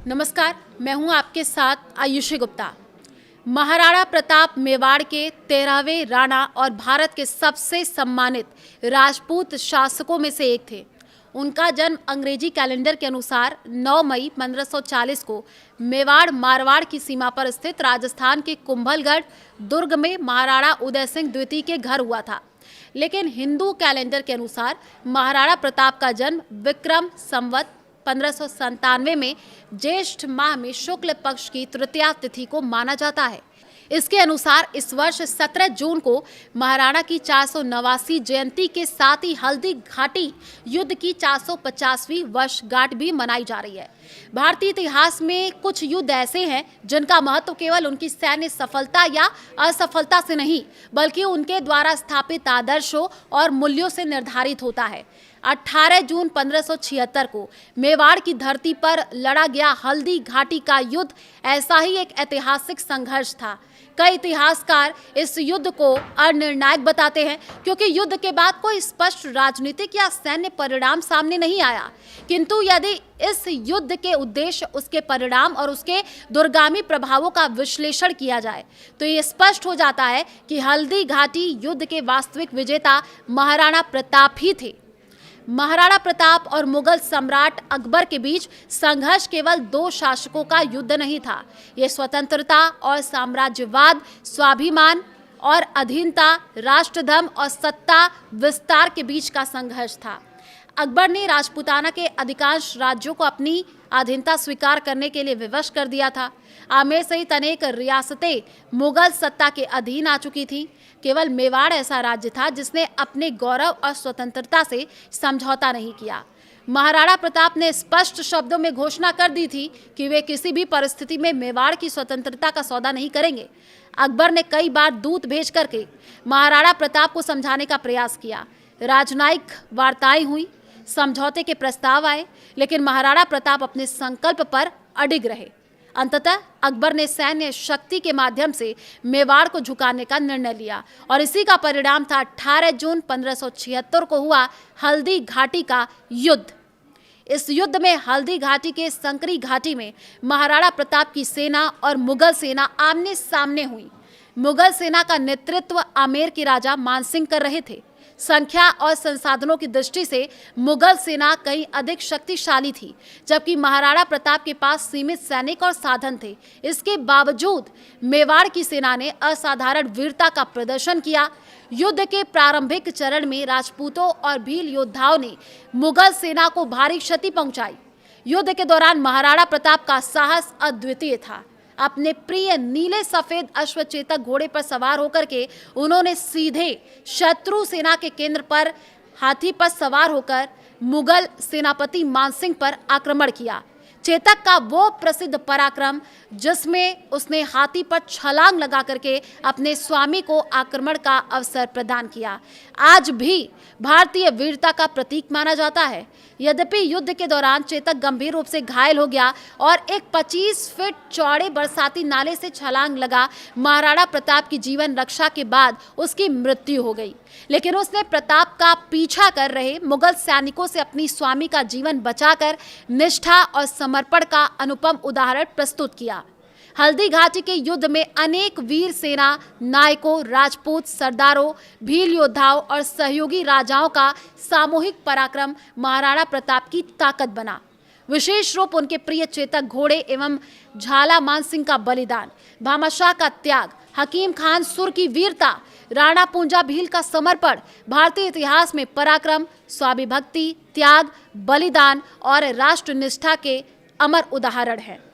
नमस्कार, मैं हूं आपके साथ आयुषी गुप्ता। महाराणा प्रताप मेवाड़ के 13वें राणा और भारत के सबसे सम्मानित राजपूत शासकों में से एक थे। उनका जन्म अंग्रेजी कैलेंडर के अनुसार 9 मई 1540 को मेवाड़ मारवाड़ की सीमा पर स्थित राजस्थान के कुंभलगढ़ दुर्ग में महाराणा उदय सिंह द्वितीय के घर हुआ था। लेकिन हिंदू कैलेंडर के अनुसार महाराणा प्रताप का जन्म विक्रम संवत 1597 में ज्येष्ठ माह में शुक्ल पक्ष की तृतीया तिथि को माना जाता है। इसके अनुसार इस वर्ष 17 जून को महाराणा की 489वीं जयंती के साथ ही हल्दी घाटी युद्ध की 450वीं वर्षगांठ भी मनाई जा रही है। भारतीय इतिहास में कुछ युद्ध ऐसे हैं जिनका महत्व केवल उनकी सैन्य सफलता या असफलता से नहीं, बल्कि उनके द्वारा स्थापित आदर्शों और मूल्यों से निर्धारित होता है। 18 जून 1576 को मेवाड़ की धरती पर लड़ा गया हल्दी घाटी का युद्ध ऐसा ही एक ऐतिहासिक संघर्ष था। कई इतिहासकार इस युद्ध को अनिर्णायक बताते हैं क्योंकि युद्ध के बाद कोई स्पष्ट राजनीतिक या सैन्य परिणाम सामने नहीं आया। किंतु यदि इस युद्ध के उद्देश्य, उसके परिणाम और उसके दूरगामी प्रभावों का विश्लेषण किया जाए तो ये स्पष्ट हो जाता है कि हल्दी घाटी युद्ध के वास्तविक विजेता महाराणा प्रताप ही थे। महाराणा प्रताप और मुगल सम्राट अकबर के बीच संघर्ष केवल दो शासकों का युद्ध नहीं था। यह स्वतंत्रता और साम्राज्यवाद, स्वाभिमान और अधीनता, राष्ट्रधर्म और सत्ता विस्तार के बीच का संघर्ष था। अकबर ने राजपूताना के अधिकांश राज्यों को अपनी अधीनता स्वीकार करने के लिए विवश कर दिया था। आमेर सहित अनेक रियासतें मुगल सत्ता के अधीन आ चुकी थीं। केवल मेवाड़ ऐसा राज्य था जिसने अपने गौरव और स्वतंत्रता से समझौता नहीं किया। महाराणा प्रताप ने स्पष्ट शब्दों में घोषणा कर दी थी कि वे किसी भी परिस्थिति में मेवाड़ की स्वतंत्रता का सौदा नहीं करेंगे। अकबर ने कई बार दूत भेज करके महाराणा प्रताप को समझाने का प्रयास किया। राजनयिक वार्ताएं हुई, समझौते के प्रस्ताव आए, लेकिन महाराणा प्रताप अपने संकल्प पर अडिग रहे। अंततः अकबर ने सैन्य शक्ति के माध्यम से मेवाड़ को झुकाने का निर्णय लिया और इसी का परिणाम था 18 जून 1576 को हुआ हल्दी घाटी का युद्ध। इस युद्ध में हल्दी घाटी के संकरी घाटी में महाराणा प्रताप की सेना और मुगल सेना आमने सामने हुई। मुगल सेना का नेतृत्व आमेर के राजा मानसिंह कर रहे थे। संख्या और संसाधनों की दृष्टि से मुगल सेना कहीं अधिक शक्तिशाली थी, जबकि महाराणा प्रताप के पास सीमित सैनिक और साधन थे। इसके बावजूद मेवाड़ की सेना ने असाधारण वीरता का प्रदर्शन किया। युद्ध के प्रारंभिक चरण में राजपूतों और भील योद्धाओं ने मुगल सेना को भारी क्षति पहुंचाई। युद्ध के दौरान महाराणा प्रताप का साहस अद्वितीय था। अपने प्रिय नीले सफेद अश्वचेतक घोड़े पर सवार होकर के उन्होंने सीधे शत्रु सेना के केंद्र पर हाथी पर सवार होकर मुगल सेनापति मानसिंह पर आक्रमण किया। चेतक का वो प्रसिद्ध पराक्रम जिसमें उसने हाथी पर छलांग लगा करके अपने स्वामी को आक्रमण का अवसर प्रदान किया, आज भी भारतीय वीरता का प्रतीक माना जाता है। यद्यपि युद्ध के दौरान चेतक गंभीर रूप से घायल हो गया और एक 25 फीट चौड़े बरसाती नाले से छलांग लगा महाराणा प्रताप की जीवन रक्षा के बाद उसकी मृत्यु हो गई। लेकिन उसने प्रताप का पीछा कर रहे मुगल सैनिकों से अपनी स्वामी का जीवन बचाकर निष्ठा और समर्पण का अनुपम उदाहरण प्रस्तुत किया। हल्दी घाटी के युद्ध में अनेक वीर सेना नायकों, राजपूत सरदारों, भील योद्धाओं और सहयोगी राजाओं का सामूहिक पराक्रम महाराणा प्रताप की ताकत बना। विशेष रूप उनके प्रिय चेतक घोड़े एवं झाला मानसिंह का बलिदान, भामाशाह का त्याग, हकीम खान सुर की वीरता, राणा पूंजा भील का समर्पण भारतीय इतिहास में पराक्रम, स्वाभिभक्ति, त्याग, बलिदान और राष्ट्रनिष्ठा के अमर उदाहरण है।